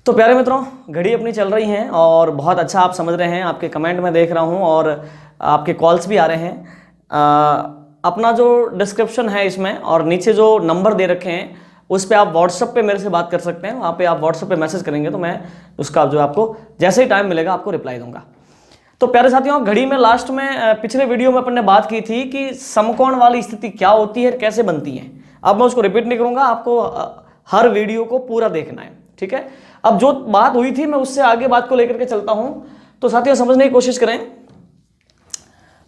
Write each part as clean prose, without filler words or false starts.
तो प्यारे मित्रों, घड़ी अपनी चल रही हैं और बहुत अच्छा आप समझ रहे हैं, आपके कमेंट में देख रहा हूं और आपके कॉल्स भी आ रहे हैं। अपना जो डिस्क्रिप्शन है इसमें और नीचे जो नंबर दे रखे हैं उस पर आप व्हाट्सएप पे मेरे से बात कर सकते हैं। वहाँ पे आप व्हाट्सएप पे मैसेज करेंगे तो मैं उसका जो आपको जैसे ही टाइम मिलेगा आपको रिप्लाई दूंगा। तो प्यारे साथियों, घड़ी में लास्ट में पिछले वीडियो में अपन ने बात की थी कि समकोण वाली स्थिति क्या होती है, कैसे बनती है। अब मैं उसको रिपीट नहीं करूंगा, आपको हर वीडियो को पूरा देखना है, ठीक है। अब जो बात हुई थी मैं उससे आगे बात को लेकर के चलता हूं। तो साथियों समझने की कोशिश करें।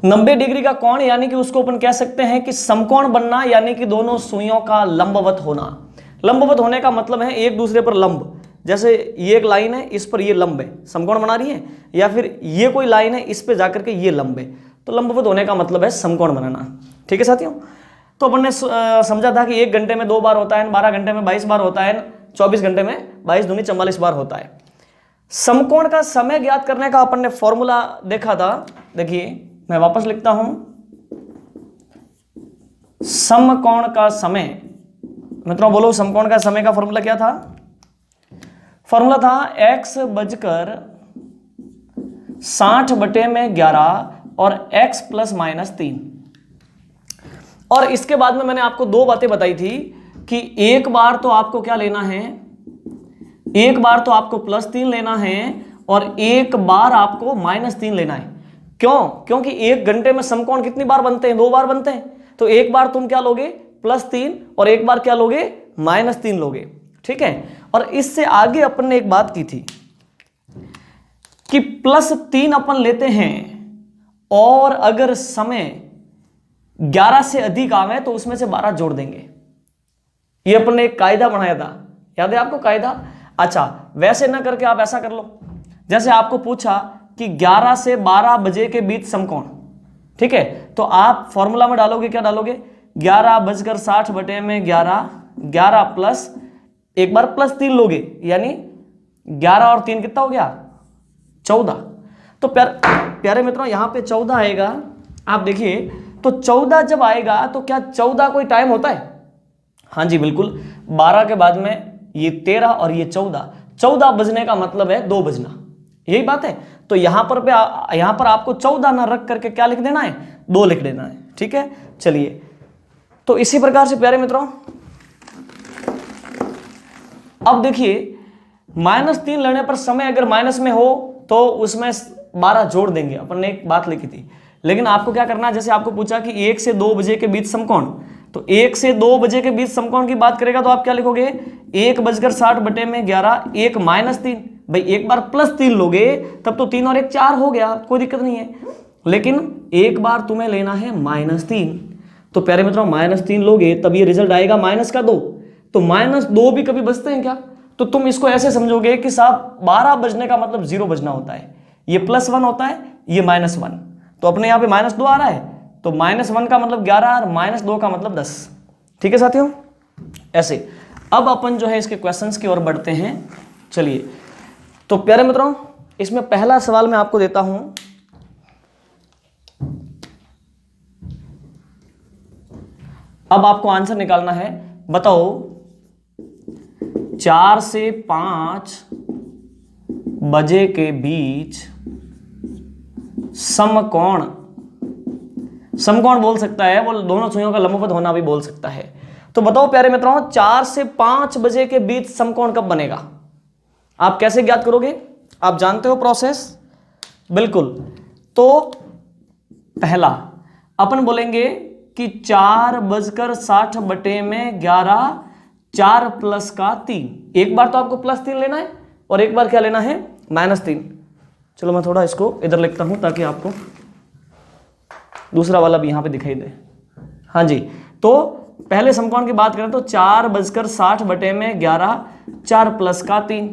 90 डिग्री का कोण यानी कि उसको अपन कह सकते हैं कि समकोण बनना, यानी कि दोनों सुइयों का लंबवत होना। लंबवत होने का मतलब है एक दूसरे पर लंब, जैसे ये एक लाइन है, इस पर ये लंब है, समकोण बना रही है, या फिर ये कोई लाइन है, इस पे जाकर के ये लंब है, तो लंबवत होने का मतलब है समकोण बनाना, ठीक है साथियों। तो अपन ने समझा था कि 1 घंटे में 2 बार होता है, 12 घंटे में 22 बार होता है, 24 घंटे में 22 दूनी 44 बार होता है। समकोण का समय ज्ञात करने का अपन ने फॉर्मूला देखा था। देखिए मैं वापस लिखता हूं, समकोण का समय, मित्रों बोलो समकोण का समय का फॉर्मूला क्या था? फॉर्मूला था x बजकर 60/11 और x ± 3। और इसके बाद में मैंने आपको 2 बातें बताई थी कि एक बार तो आपको क्या लेना है, एक बार तो आपको +3 लेना है और एक बार आपको -3 लेना है। क्यों? क्योंकि 1 घंटे में समकोण कितनी बार बनते हैं? 2 बार बनते हैं। तो एक बार तुम क्या लोगे? +3 और एक बार क्या लोगे? -3 लोगे, ठीक है। और इससे आगे अपन ने एक बात की थी कि +3 अपन लेते हैं और अगर समय 11 से अधिक आवे तो उसमें से 12 जोड़ देंगे। ये अपन ने एक कायदा बनाया था, याद है आपको कायदा? अच्छा, वैसे ना करके आप ऐसा कर लो, जैसे आपको पूछा कि 11 से 12 बजे के बीच समकोण, ठीक है। तो आप फॉर्मूला में डालोगे, क्या डालोगे? 11/60/11, 11 प्लस एक बार +3 लोगे, यानी 11 और 3 कितना हो गया? 14। तो प्यारे मित्रों यहां पे 14 आएगा। आप देखिए, तो 14 जब आएगा तो क्या 14 कोई टाइम होता है? हाँ जी बिल्कुल। 12 के बाद में ये 13 और ये 14 बजने का मतलब है 2 बजना, यही बात है। तो यहां पर आपको 14 ना रख करके क्या लिख देना है? 2 लिख देना है, ठीक है। चलिए, तो इसी प्रकार से प्यारे मित्रों अब देखिए, -3 लेने पर समय अगर माइनस में हो तो उसमें 12 जोड़ देंगे, अपन ने एक बात लिखी थी। लेकिन आपको क्या करना है, जैसे आपको पूछा कि 1 से 2 बजे के बीच समकोण, तो 1 से 2 बजे के बीच समकोण की बात करेगा तो आप क्या लिखोगे? 1/60/11, 1 -3। भाई एक बार +3 लोगे तब तो 3 और 1 4 हो गया, कोई दिक्कत नहीं है। लेकिन एक बार तुम्हें लेना है -3, तो प्यारे मित्रों -3 लोगे तब ये रिजल्ट आएगा -2। तो -2 भी कभी बचते हैं क्या? तो तुम इसको ऐसे समझोगे कि साहब 12 बजने का मतलब 0 बजना होता है, ये +1 होता है, ये -1। तो अपने यहाँ पे -2 आ रहा है, तो -1 का मतलब 11 और -2 का मतलब 10, ठीक है साथियों। ऐसे अब अपन जो है इसके क्वेश्चंस की ओर बढ़ते हैं। चलिए, तो प्यारे मित्रों इसमें पहला सवाल मैं आपको देता हूं। अब आपको आंसर निकालना है। बताओ 4 से 5 बजे के बीच समकोण बोल सकता है, वो दोनों सुइयों का लंबवत होना भी बोल सकता है। तो बताओ प्यारे मित्रों 4 से 5 बजे के बीच समकोण कब बनेगा? आप कैसे ज्ञात करोगे? आप जानते हो प्रोसेस? बिल्कुल। तो पहला अपन बोलेंगे कि 4:60/11, 4 + 3। एक बार तो आपको +3 लेना है और एक बार क्या लेना है? -3। चलो मैं थोड़ा इसको इधर लिखता हूं ताकि आपको दूसरा वाला भी यहां पे दिखाई दे। हाँ जी, तो पहले समकोण की बात करें तो 4:60/11, 4 + 3।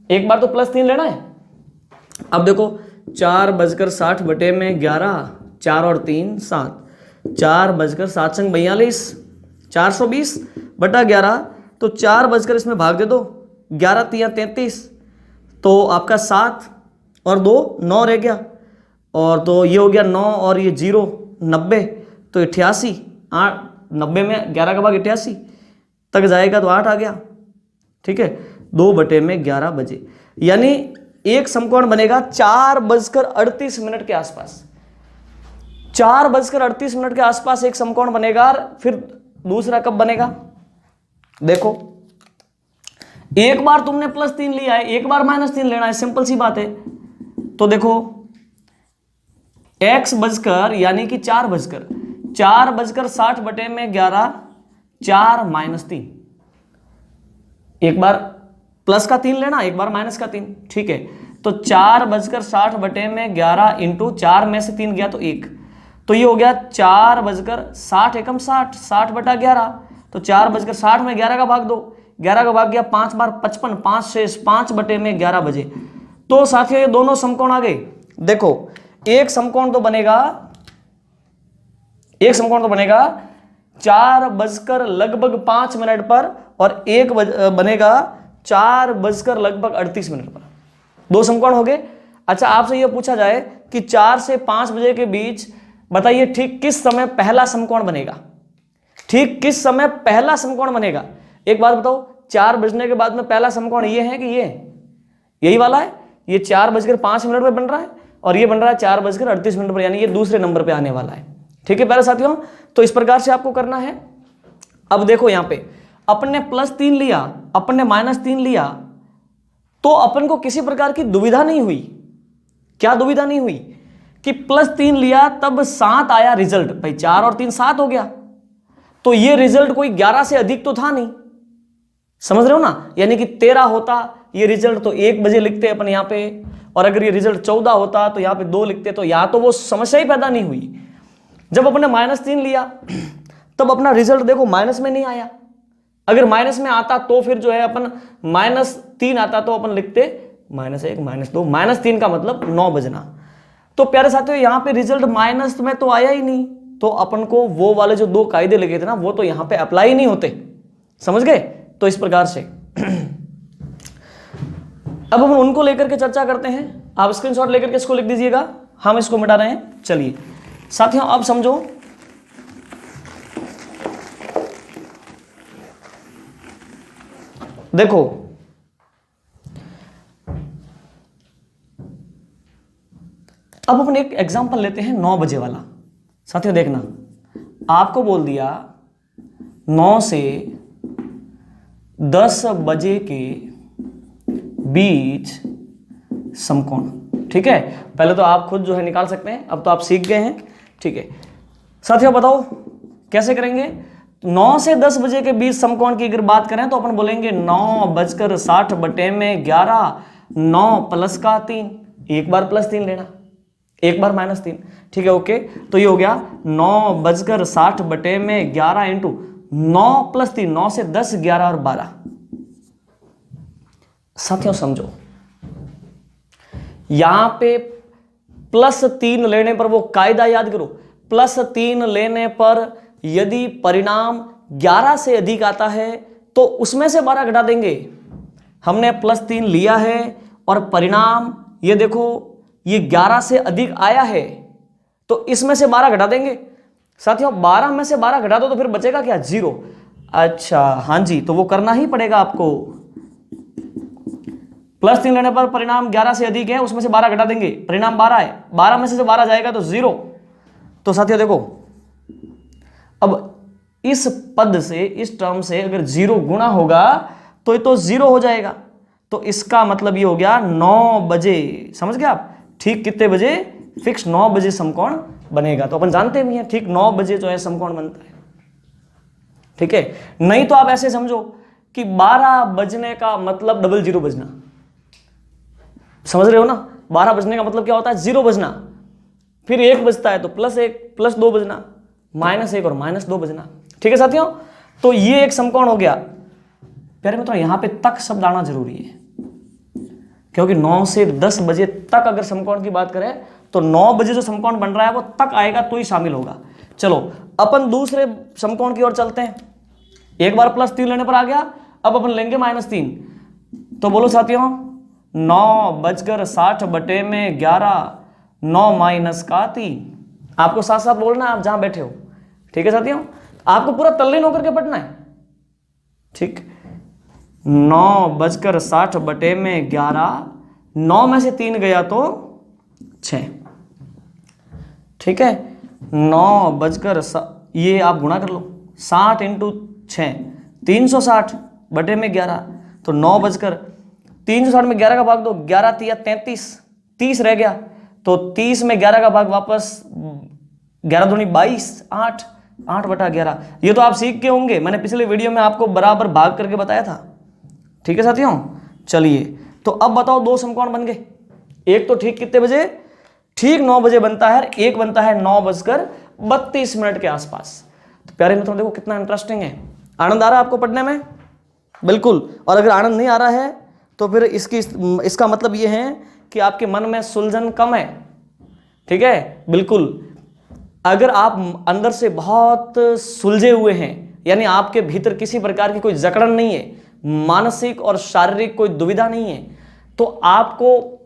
एक बार तो +3 लेना है। अब देखो 4:60/11, 4 और 3 7, 4:7 = 42, 420/11। तो 4 बजकर इसमें भाग दे दो, 11 × 3 = 33, तो आपका 7 और 2 9 रह गया, और तो ये हो गया 9 और ये 0 90, तो 88। 90 में 11 का भाग 88 तक जाएगा तो 8 आ गया, ठीक है। 2/11 बजे, यानी एक समकोण बनेगा 4:38 के आसपास। 4:38 के आसपास एक समकोण बनेगा। फिर दूसरा कब बनेगा? देखो, एक बार तुमने +3 लिया है, एक बार -3 लेना है, सिंपल सी बात है। तो देखो x बजकर यानी कि 4:60/11 4 -3, एक बार प्लस का 3 लेना, एक बार माइनस का 3, ठीक है। तो 4:60/11 इंटू 4 में से 3 गया तो 1, तो ये हो गया 4:60 एकम 60, 60/11। तो 4:60 में 11 का भाग दो, 11 का भाग गया 5 बार 55, 5 शेष 5/11 बजे। तो साथियों ये दोनों समकोण आ गए। देखो एक समकोण तो बनेगा 4:05 पर, और एक बनेगा 4:38 पर। दो समकोण हो गए। अच्छा, आपसे यह पूछा जाए कि 4 से 5 बजे के बीच बताइए ठीक किस समय पहला समकोण बनेगा? ठीक किस समय पहला समकोण बनेगा? एक बात बताओ, 4 बजने के बाद में पहला समकोण ये है कि ये? यही वाला है। ये 4:05 पर बन रहा है और ये बन रहा है 4:38 पर, यानी ये दूसरे नंबर पे आने वाला है। ठीक है प्यारे साथियों, तो इस प्रकार से आपको करना है। अब देखो यहां पे अपन ने +3 लिया, अपन ने -3 लिया, तो अपन को किसी प्रकार की दुविधा नहीं हुई। क्या दुविधा नहीं हुई? कि +3 लिया तब 7 आया रिजल्ट, भाई 4 और 3 7 हो गया, तो ये रिजल्ट कोई 11 से अधिक तो था नहीं, समझ रहे हो ना? यानी कि 13 होता ये रिजल्ट तो 1 बजे लिखते अपन यहां पे, और अगर ये रिजल्ट 14 होता तो यहां पे 2 लिखते, तो यहां तो वो समस्या ही पैदा नहीं हुई। जब अपने -3 लिया तब अपना रिजल्ट देखो माइनस में नहीं आया। अगर माइनस में आता तो फिर जो है अपन -3 आता तो अपन लिखते -1 -2, -3 का मतलब 9 बजना। तो प्यारे साथियों यहां पे रिजल्ट माइनस में तो आया ही नहीं, तो अपन को वो वाले जो 2 कायदे लगे थे ना, वो तो यहां पे अप्लाई नहीं होते, समझ गए? तो इस प्रकार से अब हम उनको लेकर के चर्चा करते हैं। आप स्क्रीनशॉट लेकर के इसको लिख दीजिएगा, हम इसको मिटा रहे हैं। चलिए साथियों अब समझो, देखो अब अपन एक एग्जांपल लेते हैं 9 बजे वाला। साथियों देखना, आपको बोल दिया 9 से 10 बजे के बीच समकोण, ठीक है। पहले तो आप खुद जो है निकाल सकते हैं, अब तो आप सीख गए हैं, ठीक है। साथियों बताओ कैसे करेंगे? 9 से 10 बजे के बीच समकोण की अगर बात करें तो अपन बोलेंगे 9:60/11, 9 प्लस का 3, एक बार +3 लेना, एक बार -3, ठीक है, ओके। तो ये हो गया 9:60/11 इंटू 9 + 3, 9 से 10, 11 और 12। साथियों समझो, यहां पे +3 लेने पर वो कायदा याद करो, +3 लेने पर यदि परिणाम 11 से अधिक आता है तो उसमें से 12 घटा देंगे। हमने +3 लिया है और परिणाम ये देखो ये 11 से अधिक आया है, तो इसमें से 12 घटा देंगे। साथियों 12 में से 12 घटा दो तो फिर बचेगा क्या? 0। अच्छा हाँ जी, तो वो करना ही पड़ेगा आपको। +3 लेने पर परिणाम 11 से अधिक है, उसमें से 12 घटा देंगे, परिणाम 12 है, 12 में से 12 जाएगा तो 0। तो साथियों देखो, अब इस पद से, इस टर्म से अगर 0 गुणा होगा तो ये तो 0 हो जाएगा। तो इसका मतलब ये हो गया 9 बजे, समझ गए आप? ठीक कितने बजे? फिक्स 9 बजे समकोण बनेगा। तो अपन जानते भी हैं ठीक 9 बजे जो है समकोण बनता है, ठीक है। नहीं तो आप ऐसे समझो कि 12 बजने का मतलब 00 बजना, समझ रहे हो ना? 12 बजने का मतलब क्या होता है? 0 बजना, फिर 1 बजता है तो +1 +2 बजना, -1 और -2 बजना, ठीक है साथियों। तो ये एक समकोण हो गया। प्यारे मित्रों यहां पे तक शब्द आना जरूरी है, क्योंकि 9 से 10 बजे तक अगर समकोण की बात करें तो 9 बजे जो समकोण बन रहा है वो तक आएगा तो ही शामिल होगा। चलो अपन दूसरे समकोण की ओर चलते हैं। एक बार +3 लेने पर आ गया, अब अपन लेंगे -3। तो बोलो साथियों, 9:60/11, 9 - का 3। आपको साथ साथ बोलना है आप जहां बैठे हो, ठीक है साथियों। आपको पूरा तल्लीन होकर के पढ़ना है, ठीक। 9:60/11, 9 में से 3 गया तो 6, ठीक है। 9 बजकर ये आप गुणा कर लो, 60 × 6 360/11, तो 9 बजकर 360 में 11 का भाग दो, 11 × 33, 30 रह गया, तो 30 में 11 का भाग वापस 11 दूनी 22, 8/11। ये तो आप सीख के होंगे, मैंने पिछले वीडियो में आपको बराबर भाग करके बताया था, ठीक है साथियों। चलिए तो अब बताओ 2 समकोण बन गए। एक तो ठीक कितने बजे, ठीक 9 बजे बनता है, एक बनता है 9:32 के आसपास। तो प्यारे मित्रों देखो कितना इंटरेस्टिंग है। आनंद आ रहा है आपको पढ़ने में? बिल्कुल। और अगर आनंद नहीं आ रहा है तो फिर इसका मतलब ये है कि आपके मन में सुलझन कम है, ठीक है। बिल्कुल, अगर आप अंदर से बहुत सुलझे हुए हैं, यानी आपके भीतर किसी प्रकार की कोई जकड़न नहीं है, मानसिक और शारीरिक कोई दुविधा नहीं है, तो आपको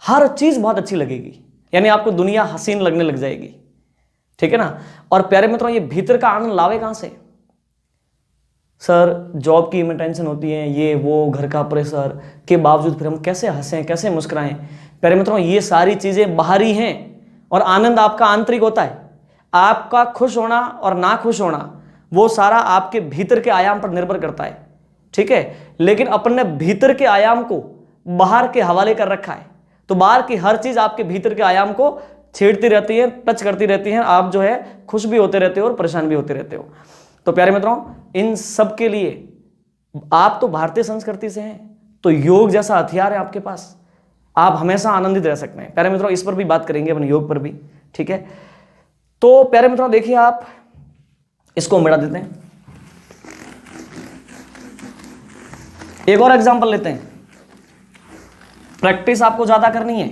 हर चीज बहुत अच्छी लगेगी, यानी आपको दुनिया हसीन लगने लग जाएगी, ठीक है ना। और प्यारे मित्रों ये भीतर का आनंद लावे कहां से? सर जॉब की में टेंशन होती है, ये वो घर का प्रेशर के बावजूद फिर हम कैसे हंसें, कैसे मुस्कुराएं? प्यारे मित्रों ये सारी चीजें बाहरी हैं और आनंद आपका आंतरिक होता है। आपका खुश होना और ना खुश होना वो सारा आपके भीतर के आयाम पर निर्भर करता है, ठीक है। लेकिन अपने भीतर के आयाम को बाहर के हवाले कर रखा है, तो बाहर की हर चीज आपके भीतर के आयाम को छेड़ती रहती है, टच करती रहती है, आप जो है खुश भी होते रहते हो और परेशान भी होते रहते हो। तो प्यारे मित्रों इन सब के लिए आप तो भारतीय संस्कृति से हैं, तो योग जैसा हथियार है आपके पास, आप हमेशा आनंदित रह सकते हैं। प्यारे मित्रों इस पर भी बात करेंगे अपन, योग पर भी, ठीक है। तो प्यारे मित्रों देखिए आप इसको मिटा देते हैं, एक और एग्जांपल लेते हैं। प्रैक्टिस आपको ज्यादा करनी है,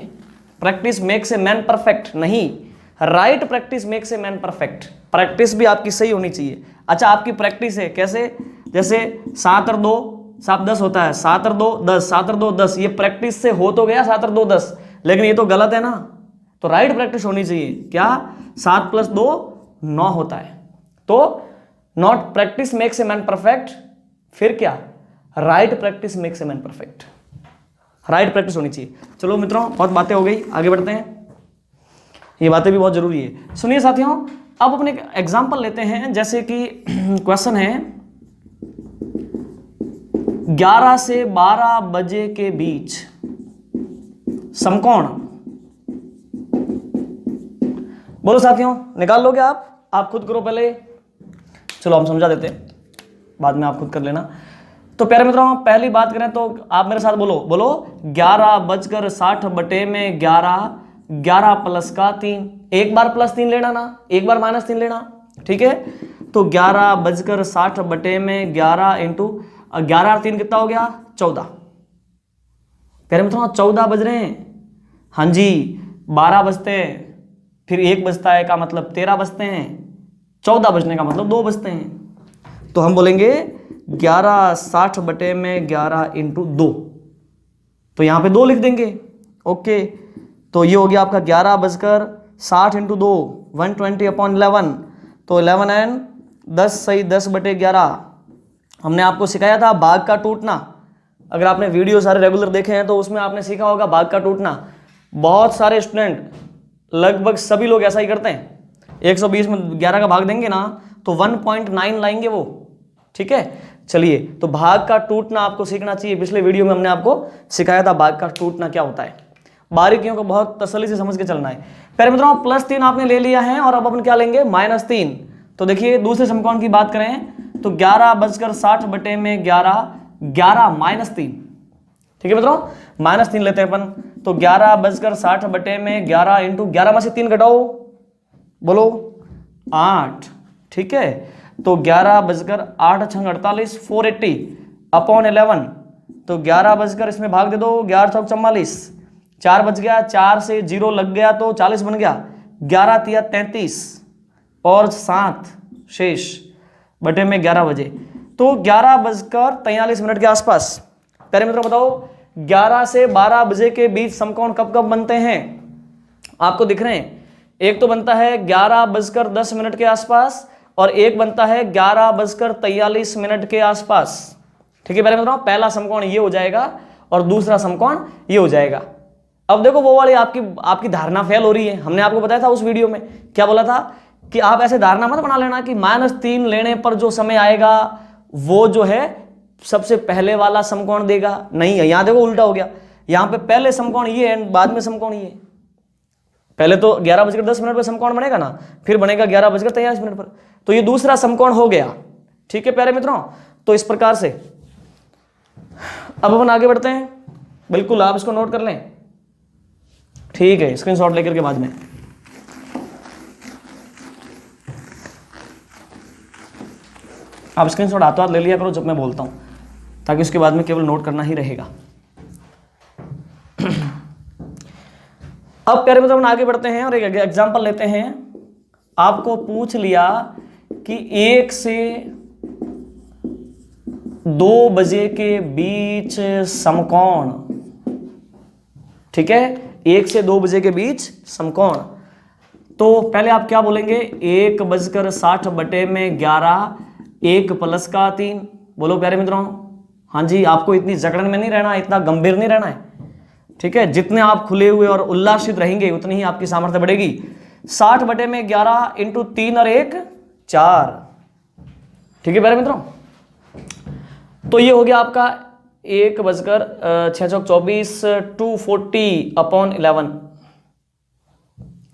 practice makes a man perfect नहीं, right practice makes a man perfect. Practice भी आपकी सही होनी चाहिए। अच्छा आपकी प्रैक्टिस है कैसे? जैसे 7 और 2 7 10 होता है, 7 और 2 10, 7 और 2 10, ये प्रैक्टिस से हो तो गया 7 और 2 10, लेकिन ये तो गलत है ना। तो राइट प्रैक्टिस होनी चाहिए। क्या? 7 + 2 9 होता है। तो not practice makes a man perfect, फिर क्या? Right practice makes a man perfect. Right practice होनी चाहिए। चलो मित्रों बहुत बातें हो गई, आगे बढ़ते हैं, ये बातें भी बहुत जरूरी है। सुनिए साथियों अब अपने एग्जांपल लेते हैं, जैसे कि क्वेश्चन है 11 से 12 बजे के बीच समकोण, बोलो साथियों निकाल लोगे आप खुद करो पहले, चलो हम समझा देते हैं, बाद में आप खुद कर लेना। तो प्यारे मित्रों पहली बात करें तो आप मेरे साथ बोलो 11:60/11, 11 + 3, एक बार +3 लेना ना, एक बार -3 लेना, ठीक है। तो 11:60/11 × 11 और 3 कितना हो गया? 14। प्यारे मित्रों 14 बज रहे हैं, हाँ जी। 12 बजते हैं, फिर 1 बजता है का मतलब 13 बजते हैं, 14 बजने का मतलब 2 बजते हैं। तो हम बोलेंगे 11:60/11 × 2, तो यहां पे 2 लिख देंगे, ओके। तो ये हो गया आपका 11:60 × 2 120/11, तो 11 एंड 10 सही 10/11। हमने आपको सिखाया था भाग का टूटना, अगर आपने वीडियो सारे रेगुलर देखे हैं तो उसमें आपने सीखा होगा भाग का टूटना। बहुत सारे स्टूडेंट लगभग सभी लोग ऐसा ही करते हैं, 120 में 11 का भाग देंगे ना तो 1.9 लाएंगे वो, ठीक है। चलिए तो भाग का टूटना आपको सीखना चाहिए। पिछले वीडियो में हमने आपको सिखाया था भाग का टूटना क्या होता है, बारीकियों को बहुत तसल्ली से समझ के चलना है। प्यारे मित्रों +3 आपने ले लिया है और अब अपन क्या लेंगे? -3। तो देखिए दूसरे समकोण की बात करें तो 11:60/11, 11 -3, ठीक है मित्रों, -3 लेते हैं अपन। तो 11:60/11 × 11 में से 3 घटाओ, बोलो 8, ठीक है। तो 11:08 × 48 480/11, तो 11 इसमें भाग दे दो, 11 × 44, 4 बच गया, 4 से 0 लग गया तो 40 बन गया, 11 × 33 और 7 शेष बटे में 11 बजे, तो 11:43 के आसपास। प्यारे मित्रों बताओ 11 से 12 बजे के बीच समकोण कब कब बनते हैं? आपको दिख रहे हैं, एक तो बनता है 11:10 के आसपास और एक बनता है 11:43 के आसपास, ठीक है प्यारे मित्रों, पहला समकोण ये हो जाएगा और दूसरा समकोण ये हो जाएगा। अब देखो वो वाली आपकी धारणा फेल हो रही है। हमने आपको बताया था उस वीडियो में, क्या बोला था कि आप ऐसे धारणा मत बना लेना कि -3 लेने पर जो समय आएगा वो जो है सबसे पहले वाला समकोण देगा। नहीं है, यहां देखो उल्टा हो गया। यहां पे पहले समकोण ये है, बाद में समकोण ये है। पहले तो 11:10 पर समकोण बनेगा ना, फिर बनेगा 11:43 पर, तो ये दूसरा समकोण हो गया। ठीक है प्यारे मित्रों, तो इस प्रकार से अब अपन आगे बढ़ते हैं। बिल्कुल आप इसको नोट कर लें, ठीक है, स्क्रीनशॉट लेकर के बाद में। आप स्क्रीनशॉट हाथों हाथ ले लिया करो जब मैं बोलता हूं, ताकि उसके बाद में केवल नोट करना ही रहेगा। अब प्यारे मित्रों आगे बढ़ते हैं और एक एग्जांपल लेते हैं। आपको पूछ लिया कि 1 से 2 बजे के बीच समकोण, ठीक है, 1 से 2 बजे के बीच समकोण। तो पहले आप क्या बोलेंगे, 1:60/11, 1 + का 3। बोलो प्यारे मित्रों। हाँ जी, आपको इतनी जकड़न में नहीं रहना है, इतना गंभीर नहीं रहना है। ठीक है, जितने आप खुले हुए और उल्लासित रहेंगे उतनी ही आपकी सामर्थ्य बढ़ेगी। 60/11 × 3 और 1 4। ठीक है प्यारे मित्रों, तो ये हो गया आपका 1:6 240/11।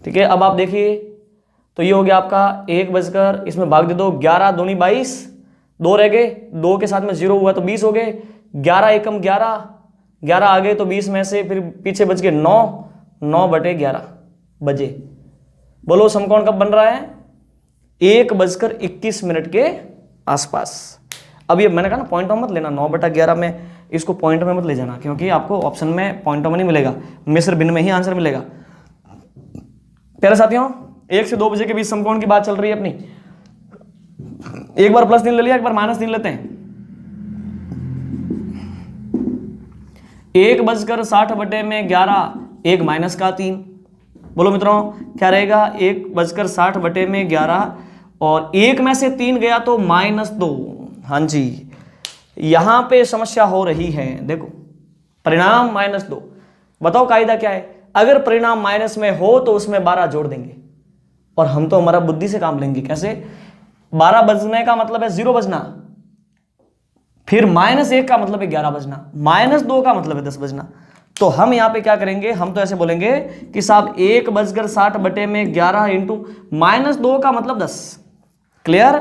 ठीक है, अब आप देखिए, तो ये हो गया आपका 1 इसमें भाग दे दो, 11 दूनी 22, 2 रह गए, 2 के साथ में 0 हुआ तो 20 हो गए, 11 एकम 11, 11 आ गए तो 20 में से फिर पीछे बच गए 9, 9/11 बजे। बोलो समकोण कब बन रहा है, 1:21 के आसपास। अब ये मैंने कहा ना पॉइंटों मत लेना, 9/11 में इसको पॉइंट में मत ले जाना, क्योंकि आपको ऑप्शन में पॉइंटों में नहीं मिलेगा, मिश्र भिन्न में ही आंसर मिलेगा। प्यारे साथियों, 1 से 2 बजे के बीच समकोण की बात चल रही है अपनी। एक बार +3 ले लिया, एक बार -3 लेते हैं। 1:60/11, 1 - का 3। बोलो मित्रों क्या रहेगा, 1:60/11 और 1 में से 3 गया तो -2। हाँ जी, यहां पे समस्या हो रही है। देखो परिणाम -2, बताओ कायदा क्या है, अगर परिणाम माइनस में हो तो उसमें 12 जोड़ देंगे, और हम तो हमारा बुद्धि से काम लेंगे। कैसे, 12 बजने का मतलब है 0 बजना, फिर -1 का मतलब है 11 बजना, -2 का मतलब है 10 बजना। तो हम यहां पे क्या करेंगे, हम तो ऐसे बोलेंगे कि साहब 1:60/11 × -2 का मतलब 10। क्लियर,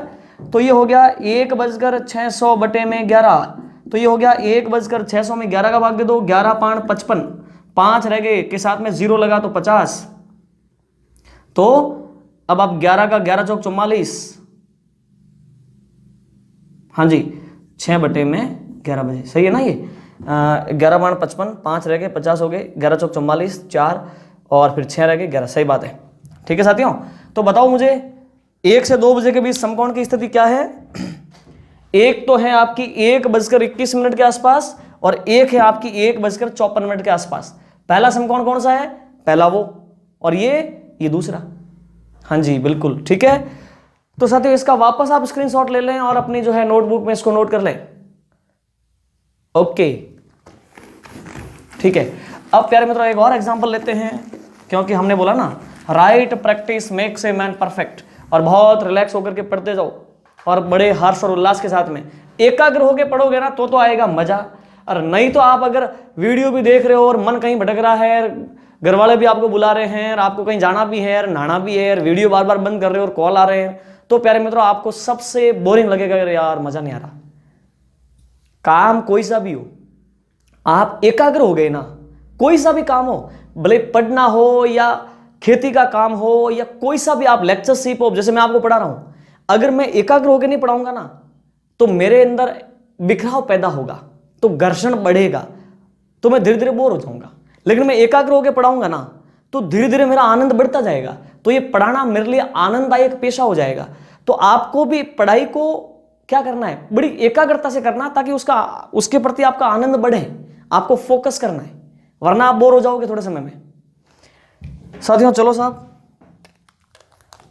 तो ये हो गया 1:600/11, तो ये हो गया 1:600 में 11 का भाग दे दो, 11 × 5 = 55, 5 रह गए, के साथ में 0 लगा तो 50। तो अब आप 11 का 11 चौक 44, हाँ जी, 6/11 बजे, सही है ना। ये 11 × 55, 5 रह गए, 50 हो गए, 11 चौक 44, 4 और फिर 6 रह गए, 11। सही बात है। ठीक है साथियों, तो बताओ मुझे 1 से 2 बजे के बीच समकोण की स्थिति क्या है। एक तो है आपकी 1:21 के आसपास, और एक है आपकी 1:54 के आसपास। पहला समकोण कौन सा है, पहला वो, और ये दूसरा। हाँ जी बिल्कुल ठीक है। तो साथियों इसका वापस आप स्क्रीनशॉट ले लें और अपनी जो है नोटबुक में इसको नोट कर लें। ओके ठीक है। अब प्यारे मित्रों एक और एग्जांपल लेते हैं, क्योंकि हमने बोला ना right practice makes a man perfect, और बहुत रिलैक्स होकर के पढ़ते जाओ और बड़े हर्ष और उल्लास के साथ में एकाग्र होकर पढ़ोगे ना तो आएगा मजा। और नहीं तो आप अगर वीडियो भी देख रहे हो और मन कहीं भटक रहा है, घर वाले भी आपको बुला रहे हैं और आपको कहीं जाना भी है, नहाना भी है, वीडियो बार बार बंद कर रहे हो और कॉल आ रहे हैं, तो प्यारे मित्रों आपको सबसे बोरिंग लगेगा, यार मजा नहीं आ रहा। काम कोई सा भी हो, आप एकाग्र हो गए ना, कोई सा भी काम हो, भले पढ़ना हो या खेती का काम हो या कोई सा भी आप लेक्चरशिप हो, जैसे मैं आपको पढ़ा रहा हूं, अगर मैं एकाग्र होकर नहीं पढ़ाऊंगा ना तो मेरे अंदर बिखराव पैदा होगा, तो घर्षण बढ़ेगा, तो मैं धीरे धीरे बोर हो जाऊंगा। लेकिन मैं एकाग्र होकर पढ़ाऊंगा ना तो धीरे धीरे मेरा आनंद बढ़ता जाएगा, तो ये पढ़ाना मेरे लिए आनंददायक पेशा हो जाएगा। तो आपको भी पढ़ाई को क्या करना है, बड़ी एकाग्रता से करना, ताकि उसके प्रति आपका आनंद बढ़े, आपको फोकस करना है, वरना आप बोर हो जाओगे थोड़े समय में। साथियों चलो साहब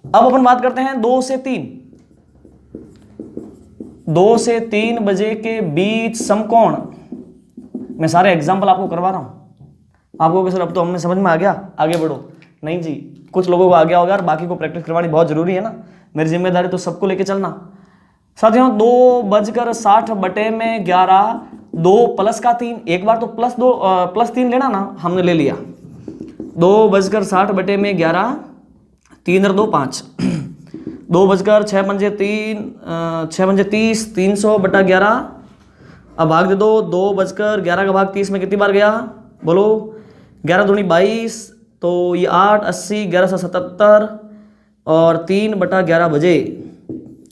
अब अपन बात करते हैं 2 से 3। 2 से 3 बजे के बीच समकोण, मैं सारे एग्जाम्पल आपको करवा रहा हूं। आपको सर अब तो हमें समझ में आ गया, आगे बढ़ो। नहीं जी, कुछ लोगों को आ गया होगा और बाकी को प्रैक्टिस करवानी बहुत जरूरी है ना, मेरी जिम्मेदारी तो सबको लेके चलना। साथियों 2:60/11, 2 प्लस का 3, एक बार तो +3 लेना ना, हमने ले लिया। 2:60/11, 3 और 2 5, 2:06 6 30, 300/11। अब भाग दे दो, 2:11 का भाग 30 में कितनी बार गया बोलो, 11 दूनी 22, तो ये 8 80 1177 और 3/11 बजे,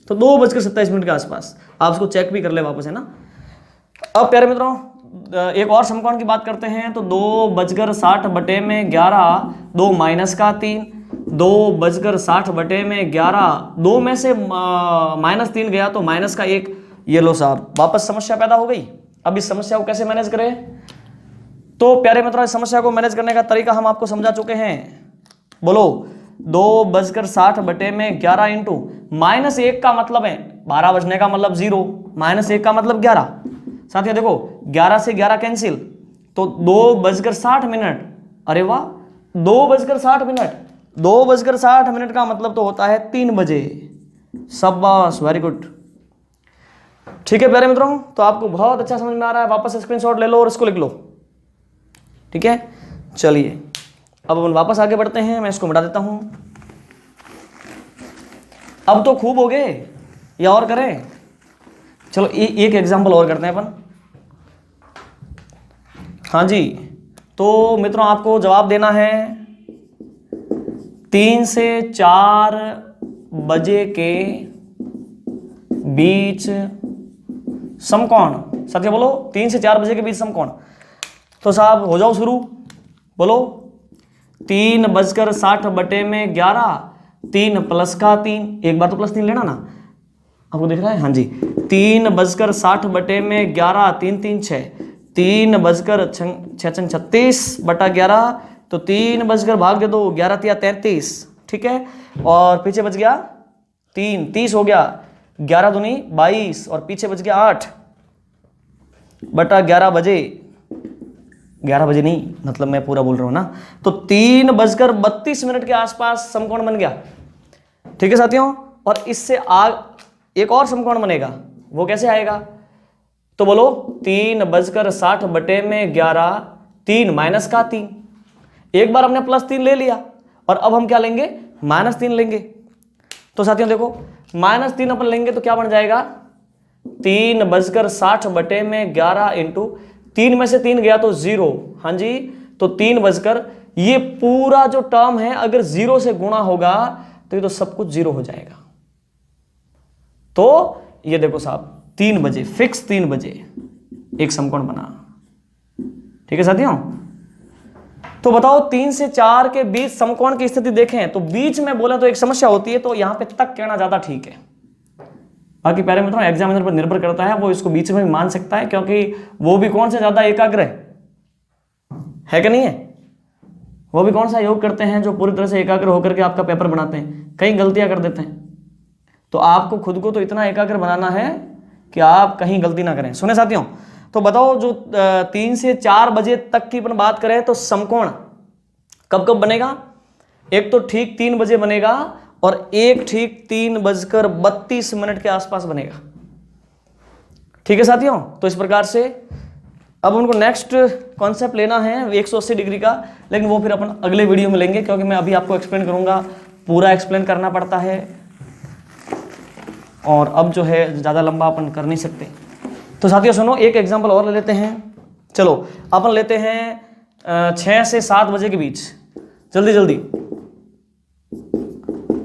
तो 2:27 के आसपास। आप इसको चेक भी कर ले वापस, है ना। अब प्यारे मित्रों एक और समकोण की बात करते हैं, तो 2:60/11, 2 माइनस का 3, 2:60/11, 2 में से -3 गया तो माइनस का 1। ये लो साहब, वापस समस्या पैदा हो गई। अब इस समस्या को कैसे मैनेज करें, तो प्यारे मित्रों इस समस्या को मैनेज करने का तरीका हम आपको समझा चुके हैं। बोलो 2:60/11 इंटू -1 का मतलब है 12 बजने का मतलब 0, -1 का मतलब 11। साथियों देखो 11 से 11 कैंसिल, तो 2:60। अरे वाह, 2:60, 2:60 का मतलब तो होता है 3 बजे। शाबाश, वेरी गुड। ठीक है प्यारे मित्रों, तो आपको बहुत अच्छा समझ में आ रहा है। वापस स्क्रीनशॉट ले लो और इसको लिख लो, ठीक है। चलिए अब अपन वापस आगे बढ़ते हैं, मैं इसको मिटा देता हूं। अब तो खूब हो गए, या और करें? चलो एक एग्जांपल और करते हैं अपन। हाँ जी, तो मित्रों आपको जवाब देना है 3 से 4 बजे के बीच समकोण। साथियों बोलो 3 से 4 बजे के बीच समकोण। तो साहब हो जाओ शुरू, बोलो 3:60/11, 3 प्लस का 3, एक बार तो +3 लेना ना, आपको दिख रहा है। हाँ जी, 3:60/11, 3 3 6, 3:36/11, तो 3 बजकर भाग दे दो, 11 3 33, ठीक है। और पीछे बच गया 3, 30 हो गया, 11 दूनी 22 और पीछे बच गया 8/11 बजे। 11 बजे नहीं, मतलब मैं पूरा बोल रहा हूं ना, तो 3:32 के आसपास समकोण बन गया, ठीक है साथियों। और इससे एक और समकोण बनेगा, वो कैसे आएगा, तो बोलो 3:60/11, 3 माइनस का 3, एक बार हमने +3 ले लिया और अब हम क्या लेंगे, -3 लेंगे। तो साथियों देखो -3 अपन लेंगे तो क्या बन जाएगा, 3:60/11 इंटू 3 में से 3 गया तो 0, हाँ जी, तो 3 ये पूरा जो टर्म है अगर 0 से गुणा होगा तो ये तो सब कुछ 0 हो जाएगा। तो ये देखो साहब 3 बजे, फिक्स 3 बजे एक समकोण बना, ठीक है साथियों। तो बताओ 3 से 4 के बीच समकोण की स्थिति देखें, तो बीच में बोले तो एक समस्या होती है, तो यहां पे तक कहना ज्यादा ठीक है। बाकी प्यारे मित्रों एग्जामिनर पर निर्भर करता है, वो इसको बीच में भी मान सकता है, क्योंकि वो भी कौन से ज्यादा एकाग्र है कि नहीं है। वो भी कौन सा योग करते हैं जो पूरी तरह से एकाग्र होकर के आपका पेपर बनाते हैं, कई गलतियां कर देते हैं। तो आपको खुद को तो इतना एकाग्र बनाना है कि आप कहीं गलती ना करें। सुने साथियों, तो बताओ जो 3 से 4 बजे तक की अपन बात करें तो समकोण कब कब बनेगा, एक तो ठीक 3 बजे बनेगा और एक ठीक 3:32 के आसपास बनेगा, ठीक है साथियों। तो इस प्रकार से अब उनको नेक्स्ट कॉन्सेप्ट लेना है 180 डिग्री का, लेकिन वो फिर अपन अगले वीडियो में लेंगे, क्योंकि मैं अभी आपको एक्सप्लेन करूंगा, पूरा एक्सप्लेन करना पड़ता है और अब जो है ज़्यादा लंबा अपन कर नहीं सकते। तो साथियों सुनो, एक एग्जांपल और ले लेते हैं। चलो अपन लेते हैं 6 से 7 बजे के बीच, जल्दी जल्दी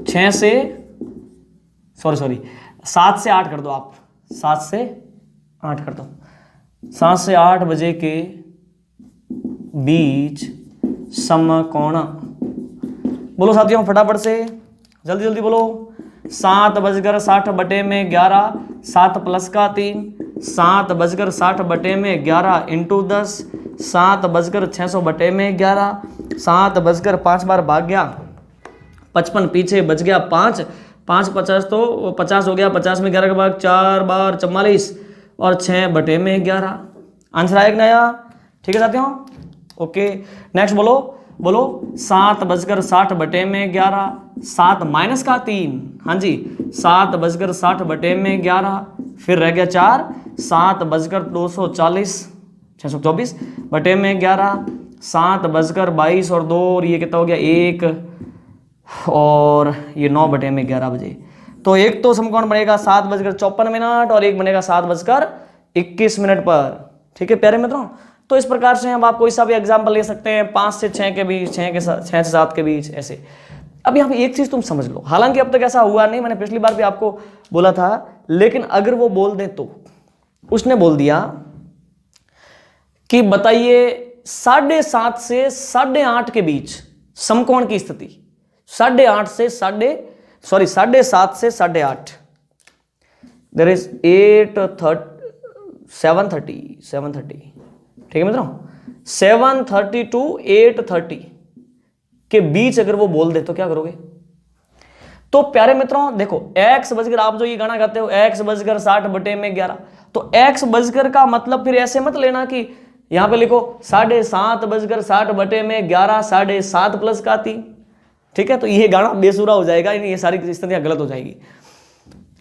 6 से सॉरी 7 से 8 कर दो आप, 7 से 8 कर दो, 7 से 8 बजे के बीच समकोण। बोलो साथियों फटाफट से, जल्दी जल्दी बोलो। 7:60/11, 7 प्लस का 3, 7:60/11 इंटू 10, 7:600/11, 7 बजकर 5 बार भाग गया 55, पीछे बच गया 5, 5 50 तो 50 हो गया, 50 में 11 का भाग 4 बार 44 और 6 बटे में 11। आंसर आएगा नया, ठीक है साथियों। ओके नेक्स्ट बोलो बोलो 7:60 बटे में 11, 7 माइनस का 3, हाँ जी 7:60 बटे में 11, फिर रह गया 4, 7:240 624 बटे में 11, 7:22 और 2 और ये कितना हो गया 1 और ये 9 बटे में 11 बजे। तो एक तो समकोण बनेगा 7:54 और एक बनेगा 7:21 पर, ठीक है प्यारे मित्रों। तो इस प्रकार से हम आप कोई सा भी एग्जाम्पल ले सकते हैं 5 से 6 के बीच, 6 से 7 के बीच ऐसे। अब यहाँ पे एक चीज तुम समझ लो, हालांकि अब तक ऐसा हुआ नहीं, मैंने पिछली बार भी आपको बोला था, लेकिन अगर वो बोल दे तो उसने बोल दिया कि बताइए 7:30 से 8:30 के बीच समकोण की स्थिति, 7:30 से 8:30 देयर इज 7:30 ठीक है मित्रों, 7:30 to 8:30 के बीच अगर वो बोल दे तो क्या करोगे? तो प्यारे मित्रों देखो x बजकर, आप जो ये गणना करते हो x/60 बटे में 11, तो x बजकर का मतलब फिर ऐसे मत लेना कि यहां पे लिखो 7:30 बटे में 11 7.5 प्लस का 3, ठीक है, तो ये गणना बेसुरा हो जाएगा, ये सारी स्थितियां गलत हो जाएगी।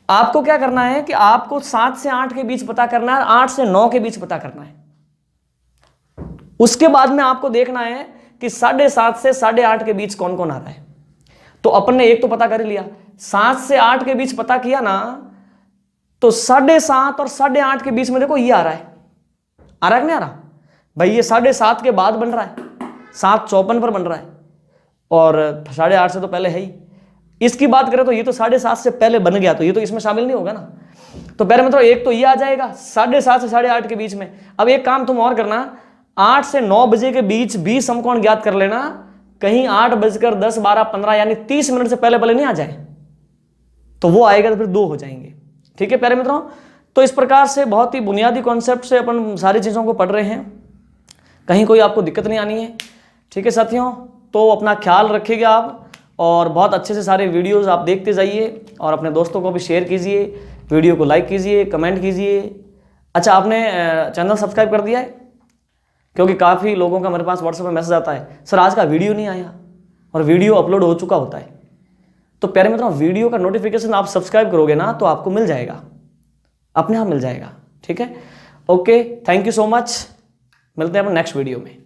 आपको क्या करना है कि आपको 7 से 8 के बीच पता करना है, 8 से 9 के बीच पता करना है। उसके बाद में आपको देखना है कि 7:30 से 8:30 के बीच कौन कौन आ रहा है। तो अपन ने एक तो पता कर लिया, 7 से 8 के बीच पता किया ना, तो 7:30 और 8:30 के बीच में देखो ये आ रहा है, आ रहा है कि नहीं आ रहा भाई? ये 7:30 के बाद बन रहा है, 7:54 पर बन रहा है, और 8:30 से तो पहले है ही। इसकी बात करें तो ये तो 7:30 से पहले बन गया, तो ये तो इसमें शामिल नहीं होगा ना। तो पहले मतलब एक तो ये आ जाएगा 7:30 से 8:30 के बीच में। अब एक काम तुम और करना, 8 से 9 बजे के बीच भी समकोण ज्ञात कर लेना, कहीं 8:10 12 15 यानी 30 मिनट से पहले नहीं आ जाए, तो वो आएगा तो फिर 2 हो जाएंगे, ठीक है प्यारे मित्रों। तो इस प्रकार से बहुत ही बुनियादी कॉन्सेप्ट से अपन सारी चीजों को पढ़ रहे हैं, कहीं कोई आपको दिक्कत नहीं आनी है, ठीक है साथियों। तो अपना ख्याल रखिएगा आप, और बहुत अच्छे से सारे वीडियोस आप देखते जाइए, और अपने दोस्तों को भी शेयर कीजिए, वीडियो को लाइक कीजिए, कमेंट कीजिए। अच्छा आपने चैनल सब्सक्राइब कर दिया है? क्योंकि काफ़ी लोगों का मेरे पास व्हाट्सएप में मैसेज आता है, सर आज का वीडियो नहीं आया, और वीडियो अपलोड हो चुका होता है। तो प्यारे मित्रों वीडियो का नोटिफिकेशन आप सब्सक्राइब करोगे ना तो आपको मिल जाएगा, अपने आप मिल जाएगा, ठीक है। Okay thank you so much, मिलते हैं अपन नेक्स्ट वीडियो में।